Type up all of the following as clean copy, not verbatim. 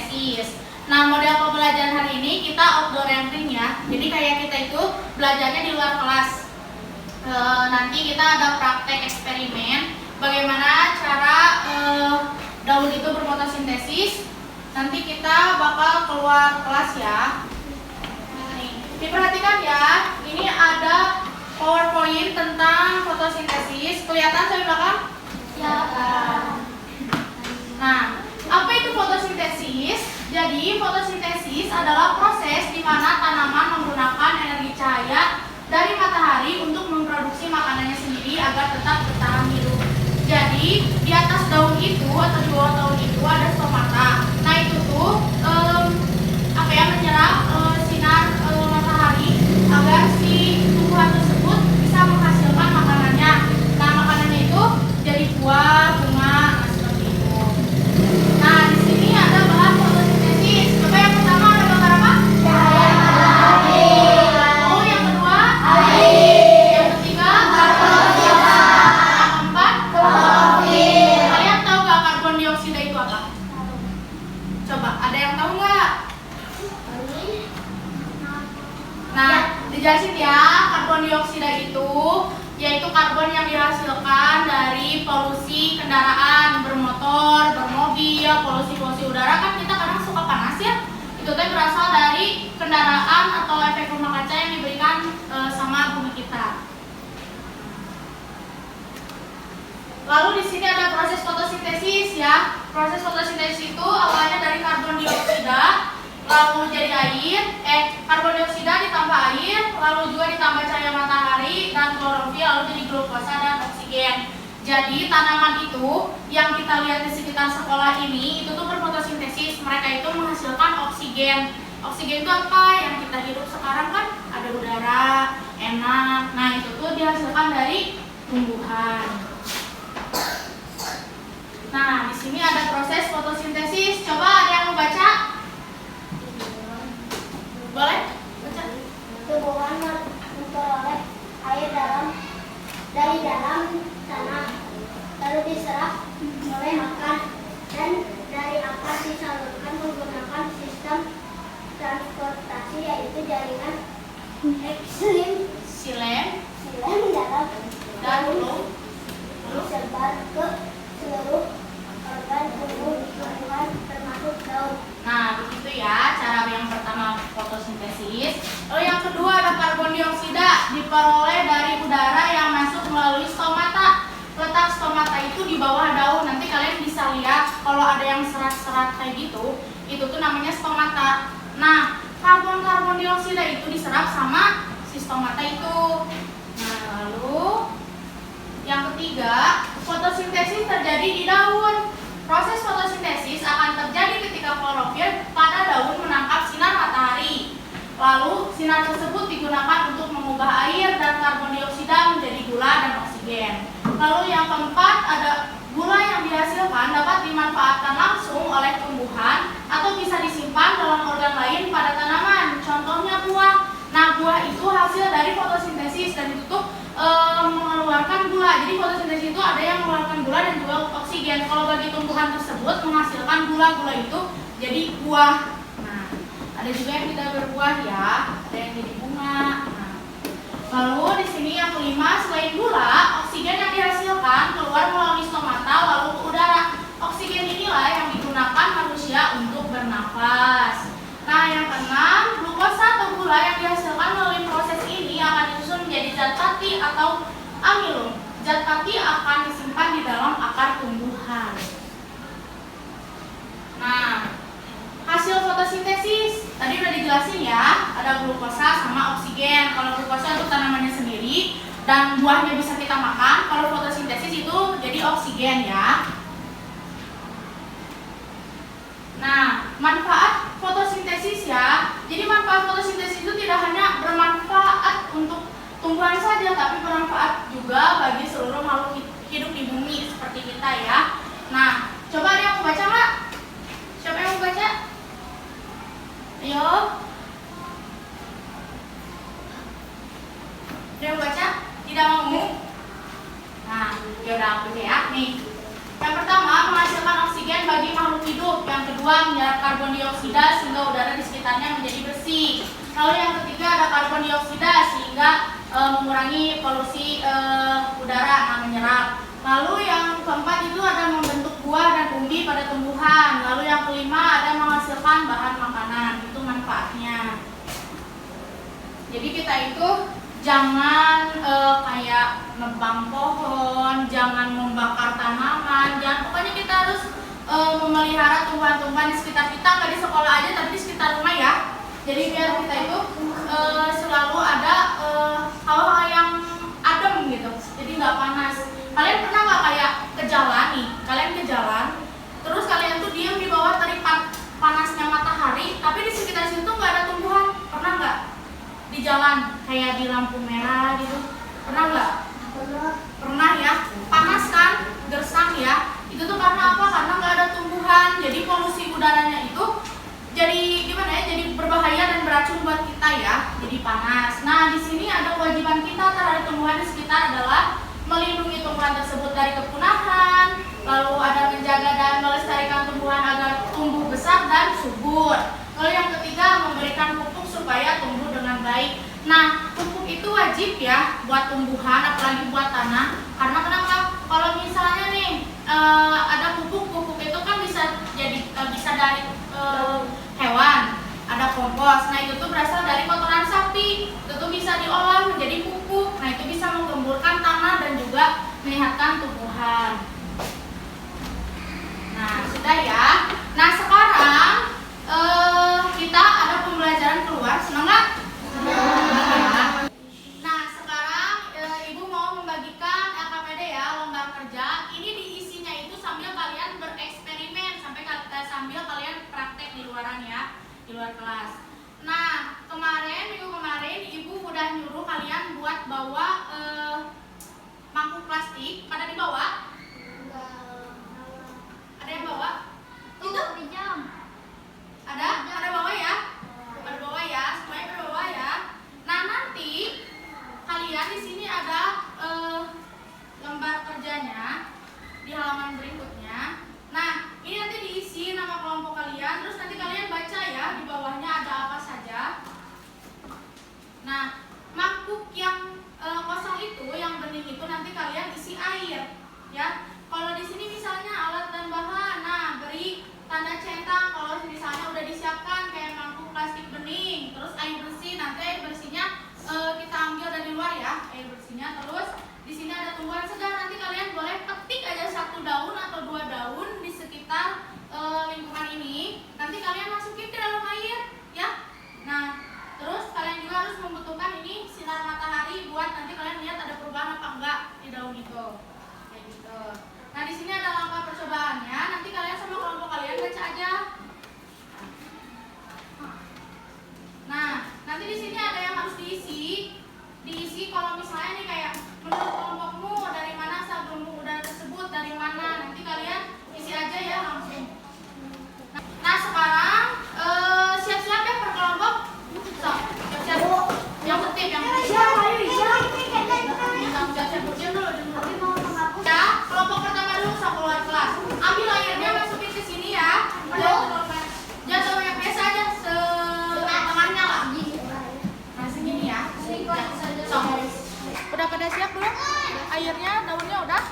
fotosintesis. Nah, model pembelajaran hari ini kita outdoor entering ya. Jadi kayak kita itu belajarnya di luar kelas. Nanti kita ada praktek eksperimen bagaimana cara daun itu berfotosintesis. Nanti kita bakal keluar kelas ya. Nih, diperhatikan ya. Ini ada PowerPoint tentang fotosintesis. Kelihatan saya belakang? Ya. Nah, apa itu fotosintesis? Jadi, fotosintesis adalah proses di mana tanaman menggunakan energi cahaya dari matahari untuk memproduksi makanannya sendiri agar tetap bertahan hidup. Jadi, di atas daun itu atau di bawah daun itu ada stomata. Nah, itu tuh menyerap sinar matahari agar si tumbuhan tersebut bisa menghasilkan makanannya. Nah, makanannya itu jadi buah, bunga, seperti itu. Nah, di sini ada bahan fotosintesis. Coba yang pertama ada bakar apa? Cahaya matahari. Lalu yang kedua? Air. Yang ketiga? Karbon dioksida. Yang keempat? Klorofil. Kalian tahu nggak karbon dioksida itu apa? Coba, ada yang tahu nggak? Nah, dijelasin ya, karbon dioksida itu yaitu karbon yang dihasilkan dari polusi kendaraan, bermotor, bermobil, polusi udara. Kan kita kadang suka panas ya. Itu teh berasal dari kendaraan atau efek rumah kaca yang diberikan sama bumi kita. Lalu di sini ada proses fotosintesis ya. Proses fotosintesis itu awalnya dari karbon dioksida, lalu jadi air, karbon dioksida ditambah air, lalu juga ditambah cahaya matahari dan klorofil, lalu jadi glukosa dan oksigen. Jadi tanaman itu yang kita lihat di sekitar sekolah ini itu tuh berfotosintesis. Mereka itu menghasilkan oksigen. Oksigen itu apa? Yang kita hidup sekarang kan ada udara, enak. Nah, itu tuh dihasilkan dari tumbuhan. Nah, di sini ada proses fotosintesis. Coba ada yang mau baca? Boleh? Baca. Tumbuhan memperoleh air dari dalam tanah, lalu diserap oleh akar, dan dari akar disalurkan menggunakan sistem transportasi yaitu jaringan silem dalam Dan disebar ke seluruh organ tubuh tumbuhan termasuk daun. nah, begitu ya cara yang pertama fotosintesis. Lalu yang kedua ada karbon dioksida, diperoleh dari udara yang masuk melalui stomata. Letak stomata itu di bawah daun. Nanti kalian bisa lihat kalau ada yang serat-serat kayak gitu, itu tuh namanya stomata. Nah, karbon dioksida itu diserap sama si stomata itu. Nah, lalu yang ketiga, fotosintesis terjadi di daun. Proses fotosintesis akan terjadi ketika klorofil pada daun menangkap sinar matahari. Lalu, sinar tersebut digunakan untuk mengubah air dan karbon dioksida menjadi gula dan oksigen. Lalu yang keempat, ada gula yang dihasilkan dapat dimanfaatkan langsung oleh tumbuhan atau bisa disimpan dalam organ lain pada tanaman. Contohnya buah. Nah, buah itu hasil dari fotosintesis dan itu tuh mengeluarkan gula. Jadi fotosintesis itu ada yang mengeluarkan gula dan juga oksigen. Kalau bagi tumbuhan tersebut menghasilkan gula itu jadi buah. Nah, ada juga yang tidak berbuah ya, ada yang jadi bunga. Nah, lalu di sini yang kelima, selain gula, oksigen yang dihasilkan keluar melalui stomata lalu ke udara. Oksigen inilah yang digunakan manusia untuk bernafas. Nah, yang keenam, glukosa atau gula yang dihasilkan melalui proses ini akan disusun menjadi zat pati atau amilum. Zat pati akan disimpan di dalam akar tumbuhan. Nah, hasil fotosintesis tadi udah dijelasin ya, ada glukosa sama oksigen. Kalau glukosa untuk tanamannya sendiri dan buahnya bisa kita makan. Kalau fotosintesis itu jadi oksigen ya. Nah, manfaat fotosintesis ya. Jadi manfaat fotosintesis itu tidak hanya bermanfaat untuk tumbuhan saja, tapi bermanfaat juga bagi seluruh makhluk hidup di bumi seperti kita ya. Nah, coba ada yang mau baca nggak? Siapa yang mau baca? Ayo. Ada yang mau baca? Tidak mau? Nah, ya udah aku ya. Nih, yang pertama menghasilkan oksigen bagi makhluk hidup. Yang kedua kedua menyerap karbon dioksida sehingga udara di sekitarnya menjadi bersih. Lalu yang ketiga ada karbon dioksida sehingga mengurangi polusi udara, menyerap. Lalu yang keempat itu ada membentuk buah dan umbi pada tumbuhan. Lalu yang kelima ada menghasilkan bahan makanan. Itu manfaatnya. Jadi kita itu jangan kayak nebang pohon, jangan membakar tanaman, pokoknya kita harus memelihara tumbuhan-tumbuhan di sekitar kita, nggak di sekolah aja tapi di sekitar rumah ya. Jadi biar kita itu selalu ada hal-hal yang adem gitu, jadi nggak panas. Kalian pernah nggak kayak ke jalan nih, kalian ke jalan, terus kalian tuh diam di bawah terik panasnya matahari, tapi di sekitar situ nggak ada tumbuhan, pernah nggak? Di jalan kayak di lampu merah gitu, pernah nggak? Pernah ya, panas kan, gersang ya. Itu tuh karena apa? Karena nggak ada tumbuhan, jadi polusi udaranya itu jadi gimana ya? Jadi berbahaya dan beracun buat kita ya, jadi panas. Nah di sini ada kewajiban kita terhadap tumbuhan di sekitar adalah melindungi tumbuhan tersebut dari kepunahan, lalu ada menjaga dan melestarikan tumbuhan agar tumbuh besar dan subur. Lalu yang ketiga memberikan pupuk supaya tumbuh dengan baik. Nah pupuk itu wajib ya buat tumbuhan, apalagi buat tanah. Karena kenapa? Kalau misalnya nih ada pupuk itu kan bisa dari hewan, ada kompos. Nah itu tuh berasal dari kotoran sapi, itu tuh bisa diolah menjadi pupuk. Nah itu bisa menggemburkan tanah dan juga menyehatkan tumbuhan. Nah sudah ya. Nah sekarang kita ada pembelajaran keluar, senang nggak? Nah sekarang ibu mau membagikan LKPD ya, lomba kerja. Ini diisinya itu sambil kalian bereksperimen, sambil kalian praktek di luaran ya, di luar kelas. Nah minggu kemarin ibu udah nyuruh kalian buat bawa mangkuk plastik. Pada dibawa? Ada yang bawa? Itu pinjam. Ada bawa ya? Ada bawa ya, semuanya berbawa ya. Nah nanti kalian di sini ada lembar kerjanya di halaman berikutnya. Nah ini nanti diisi nama kelompok kalian, terus nanti kalian baca ya di bawahnya ada apa saja. Nah mangkuk yang kosong itu, yang bening itu nanti kalian isi air ya. Kalau di sini misalnya alat dan bahan, nah beri tanda centang kalau misalnya udah disiapkan kayak mangkuk plastik bening, terus air bersih. Nanti air bersihnya kita ambil dari luar ya, air bersihnya. Terus di sini ada tumbuhan segar, nanti kalian boleh petik aja 1 daun atau 2 daun di sekitar lingkungan ini. Nanti kalian masukin ke dalam air ya. Nah terus kalian juga harus membutuhkan ini sinar matahari buat nanti kalian lihat ada perubahan apa enggak di daun itu, kayak gitu. Nah di sini ada langkah percobaannya. Nanti kalian sama kelompok kalian baca aja. Nah nanti di sini ada yang harus diisi kalau misalnya nih kayak menurut kelompokmu dari mana asal gelembung udara tersebut, dari mana, nanti kalian isi aja ya langsung. Nah sekarang siap-siap ya per kelompok. Siap-siap. Yang tertib, yang tertib. Siap-siap dulu. Ya, kelompok pertama dulu sok keluar kelas. Ambil airnya masukin ke sini ya. Jangan yang biasa aja setengahnya lah. Nah segini ya. Sok. Udah pada siap belum? Airnya, daunnya udah?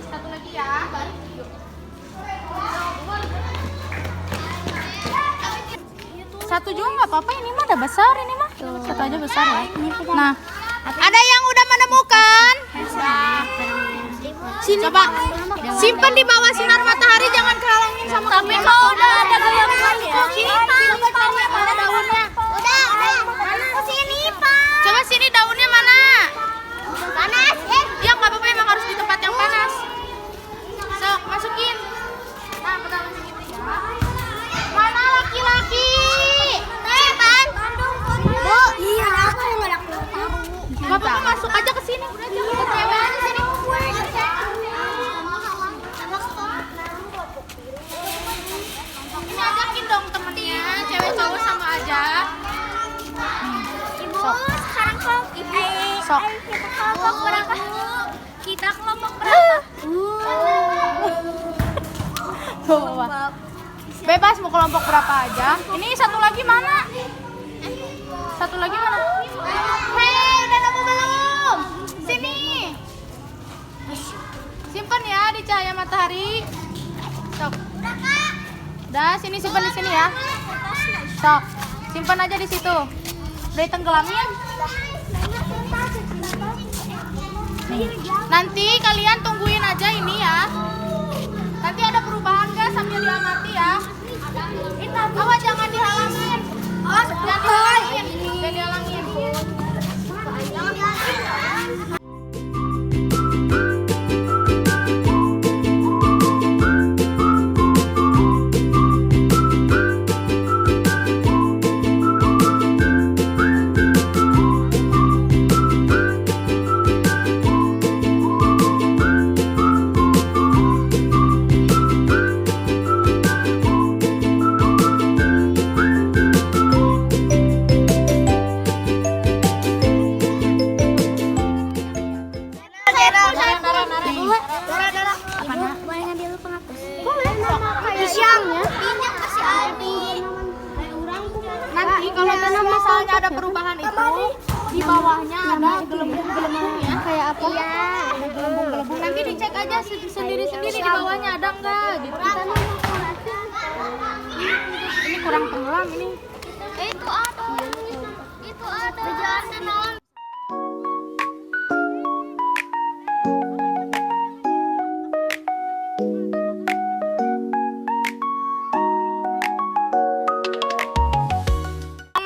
Satu lagi ya. Satu juga nggak apa-apa, ini mah udah besar, ini mah satu aja besar ya. Nah, ada yang udah menemukan? Sini coba simpen di bawah sinar matahari, jangan kehalangin sama tapi kalau udah ada gaya kok sini mana daunnya? Udah mana? Sini Pak. Coba sini daunnya mana? Panas. Ya nggak apa-apa, emang harus di tempat yang panas. Sok masukin. Nah pegang sini ya. Mana laki-laki? Bu, iya aku yang nggak tahu. Bapak masuk aja ke sini, udah jangan ke cewek aja sini. Ini ajakin dong temennya, cewek cowok sama aja. Ibu, sekarang kelompok ibu. Sok. Kita kelompok berapa? Kita kelompok berapa? Tuh, Bebas mau kelompok berapa aja. Ini satu lagi mana? Satu lagi mana? Hei, udah nemu belum? Sini. Simpan ya di cahaya matahari. Sok. Udah, sini simpan di sini ya. Sok. Simpan aja di situ. Udah tenggelamin. Nanti kalian tungguin aja ini ya. Nanti ada perubahan gak sambil diamati ya. Awas jangan dihalangin. Awas jangan dihalangin. Jangan dihalangin. Nanti kalau misalnya ada perubahan itu di bawahnya ada gelembung-gelembung ya kayak apa? Iya, ada gelembung-gelembung. Nanti dicek aja sendiri-sendiri di bawahnya ada enggak gitu. Ini kurang tenggelam ini. Itu ada. Itu ada.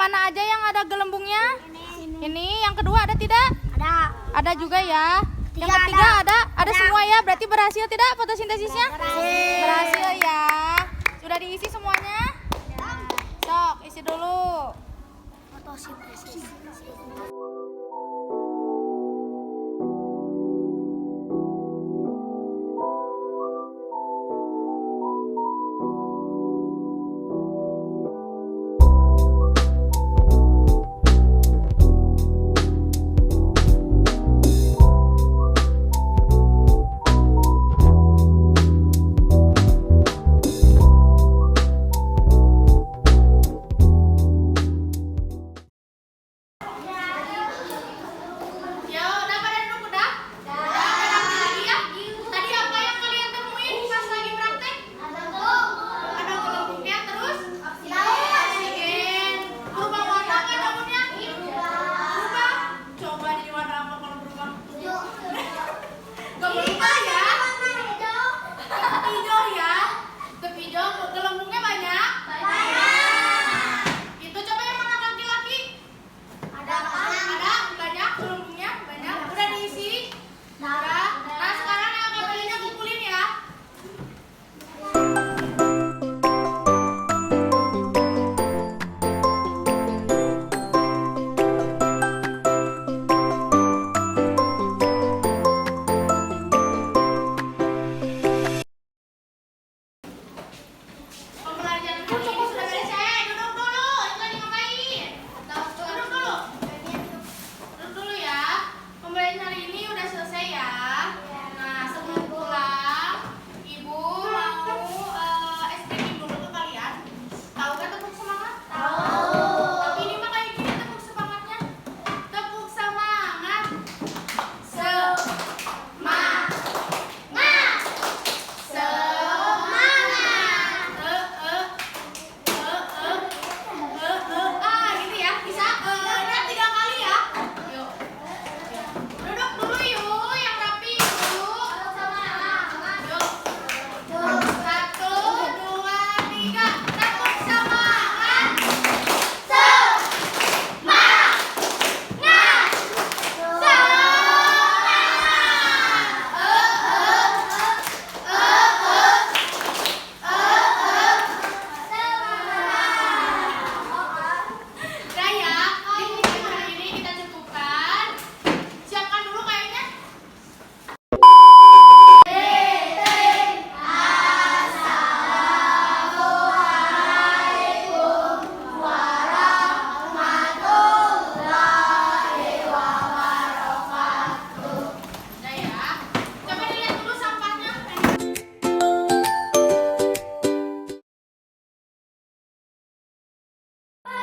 Mana aja yang ada gelembungnya? Ini yang kedua ada tidak? Ada. Ada juga ya. Yang ketiga ada semua ya. Berarti berhasil tidak fotosintesisnya? Berhasil ya. Sudah diisi semuanya? Sok, isi dulu. Fotosintesis.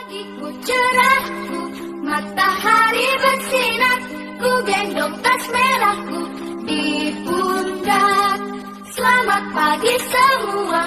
Pagiku cerahku, matahari bersinar, ku gendong tas merahku di pundak. Selamat pagi semua,